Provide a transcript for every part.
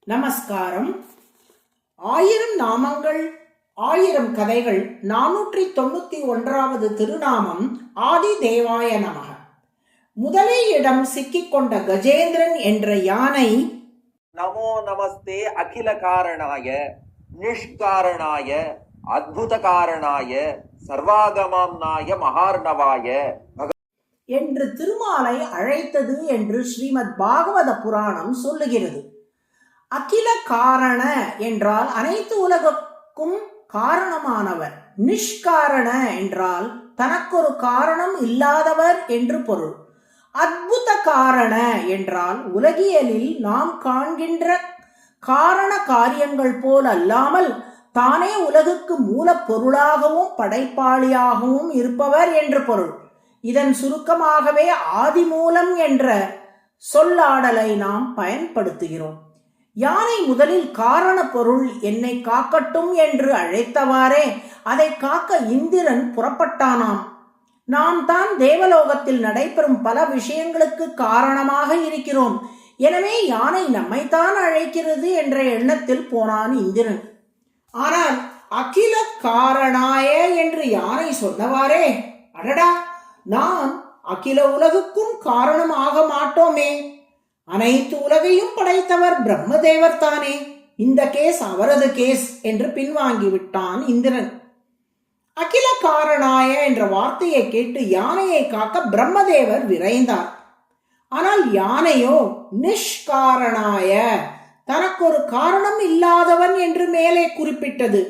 நமஸ்காரம். 1000 நாமங்கள் 1000 கதைகள் 491வது திருநாமம் ஆதி தேவாய நமக. முதலே இடம் சிக்கிக்கொண்ட கஜேந்திரன் என்ற யானை நமோ நமஸ்தே அகில காரணாய நிஷ்காரணாய அத்புத காரணாய சர்வாகமாம்னாய மகார்ணவாய என்று திருமாலை அழைத்தது என்று ஸ்ரீமத் பாகவத புராணம் சொல்லுகிறது. அகில காரண என்றால் அனைத்து உலகக்கும் காரணமானவர். நிஷ்காரண என்றால் தனக்கொரு காரணம் இல்லாதவர் என்று பொருள். அத்புத காரண என்றால் உலகியலில் நாம் காண்கின்ற காரண காரியங்கள் போல் அல்லாமல் தானே உலகுக்கு மூலப்பொருளாகவும் படைப்பாளியாகவும் இருப்பவர் என்று பொருள். இதன் சுருக்கமாகவே ஆதிமூலம் என்ற சொல்லாடலை நாம் பயன்படுத்துகிறோம். யானை முதலில் காரண பொருள் என்னை காக்கட்டும் என்று அழைத்தவாறே அதை காக்க இந்திரன் புறப்பட்டானாம். நாம் தான் தேவலோகத்தில் நடைபெறும் பல விஷயங்களுக்கு காரணமாக இருக்கிறோம். எனவே யானை நம்மைத்தான் அழைக்கிறது என்ற எண்ணத்தில் போனான் இந்திரன். ஆனால் அகில காரணாய என்று யானை சொன்னவாறே, அடடா, நாம் அகில உலகுக்கும் காரணமாக மாட்டோமே, அனைத்து உலகையும் படைத்தவர் பிரம்மதேவர் தானே, இந்த கேஸ் அவரது கேஸ் என்று பின்வாங்கிவிட்டான் இந்திரன். அகில காரணாய என்ற வார்த்தையை கேட்டு யானையை காக்க பிரம்மதேவர் விரைந்தார். ஆனால் யானையோ நிஷ்காரணாய, தனக்கொரு காரணம் இல்லாதவன் என்று மேலே குறிப்பிட்டது.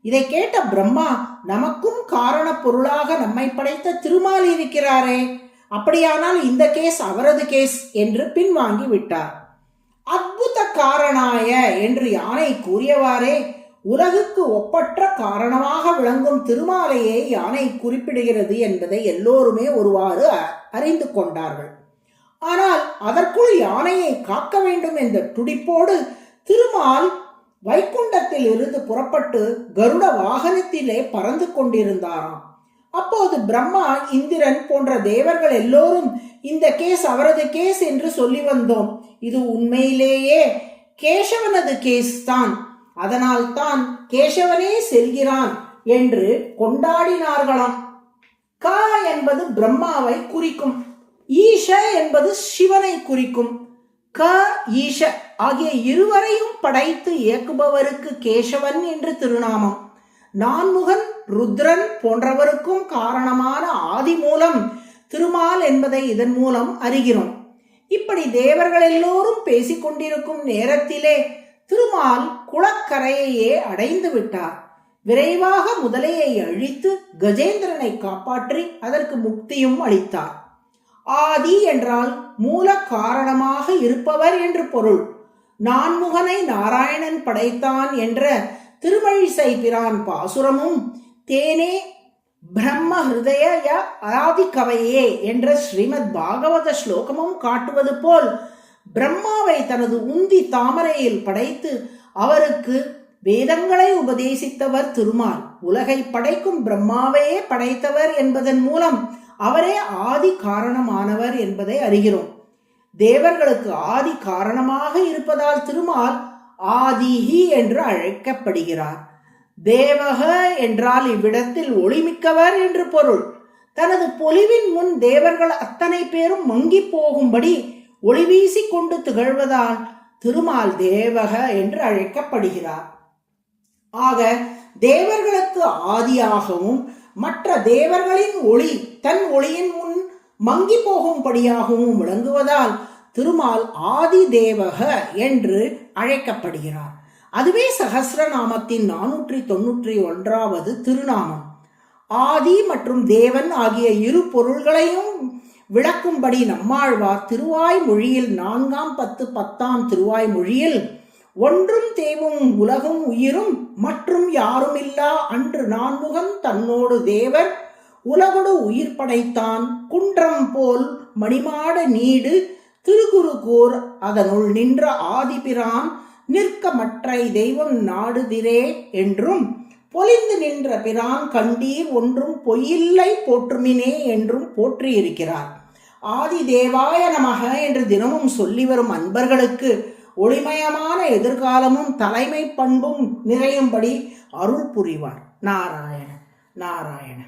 இதை கேட்ட பிரம்மா, நமக்கும் காரண பொருளாக நம்மை படைத்த திருமால் இருக்கிறாரே, அப்படியானால் இந்த கேஸ் அவரது கேஸ் என்று பின்வாங்கி விட்டார். அத்புத காரணாய என்று யானை கூறியவாறே உலகுக்கு ஒப்பற்ற காரணமாக விளங்கும் திருமாலையே யானை குறிப்பிடுகிறது என்பதை எல்லோருமே ஒருவாறு அறிந்து கொண்டார்கள். ஆனால் அதற்குள் யானையை காக்க வேண்டும் என்ற துடிப்போடு திருமால் வைகுண்டத்தில் இருந்து புறப்பட்டு கருட வாகனத்திலே பறந்து கொண்டிருந்தாராம். அப்போது பிரம்மா, இந்திரன் போன்ற தேவர்கள் எல்லோரும் இந்த கேஸ் அவரது கேஸ் என்று சொல்லி வந்தோம், இது உண்மையிலேயே கேசவனது கேஸ் தான், அதனால் தான் கேசவனே செல்கிறான் என்று கொண்டாடினார்களாம். க என்பது பிரம்மாவை குறிக்கும், ஈஷ என்பது சிவனை குறிக்கும். க ஈஷ ஆகிய இருவரையும் படைத்து இயக்குபவருக்கு கேசவன் என்று திருநாமம். நான்முகன், ருத்ரன் போன்றவருக்கும் காரணமான ஆதி மூலம் திருமால் என்பதை இதன் மூலம் அறிகிறோம். இப்படி தேவர்கள் எல்லோரும் பேசிக்கொண்டிருக்கும் நேரத்திலே திருமால் குளக்கரையையே அடைந்து விட்டார். விரைவாக முதலையை அழித்து கஜேந்திரனை காப்பாற்றி அதற்கு முக்தியும் அளித்தார். ஆதி என்றால் மூல காரணமாக இருப்பவர் என்று பொருள். நான்முகனை நாராயணன் படைத்தான் என்ற திருமழிசை பிரான் பாசுரமும் தேனே பிரம்ம ஹிருதய ஆதி கவையே என்ற ஸ்ரீமத் பாகவத ஸ்லோகமும் காட்டுவது போல் பிரம்மாவை தனது உந்தி தாமரையில் படைத்து அவருக்கு வேதங்களை உபதேசித்தவர் திருமால். உலகை படைக்கும் பிரம்மாவையே படைத்தவர் என்பதன் மூலம் அவரே ஆதி காரணமானவர் என்பதை அறிகிறோம். தேவர்களுக்கு ஆதி காரணமாக இருப்பதால் திருமால் ஆதிஹி என்று அழைக்கப்படுகிறார். தேவக என்றால் இவ்விடத்தில் ஒளிமிக்கவர் என்று பொருள். தனது பொலிவின் முன் தேவர்கள் அத்தனை பேரும் மங்கி போகும்படி ஒளி வீசி கொண்டு திகழ்வதால் திருமால் தேவக என்று அழைக்கப்படுகிறார். ஆக தேவர்களுக்கு ஆதியாகவும் மற்ற தேவர்களின் ஒளி தன் ஒளியின் முன் மங்கி போகும்படியாகவும் விளங்குவதால் திருமால் ஆதி தேவக என்று அழைக்கப்படுகிறார். அதுவே சகஸ்ரநாமத்தின் 491வது திருநாமம். ஆதி மற்றும் தேவன் ஆகிய இரு பொருள்களையும் விளக்கும்படி நம்மாழ்வார் திருவாய்மொழியில் 4ஆம் 10 திருவாய்மொழியில் ஒன்றும் தேவும் உலகும் உயிரும் மற்றும் யாருமில்லா அன்று நான்முகன் தன்னோடு தேவர் உலகொடு உயிர் படைத்தான் குன்றம் போல் மணிமாட நீடு திருகுருகூர் அதனுள் நின்ற ஆதிபிரான் நிற்க மற்றை தெய்வம் நாடுதிரே என்றும் பொலிந்து நின்ற பிரான் கண்டீர் ஒன்றும் பொய்யில்லை போற்றுமினே என்றும் போற்றியிருக்கிறார். ஆதி தேவாய நமக என்று தினமும் சொல்லி வரும் அன்பர்களுக்கு ஒளிமயமான எதிர்காலமும் தலைமை பண்பும் நிறையும்படி அருள் புரிவார். நாராயண நாராயண.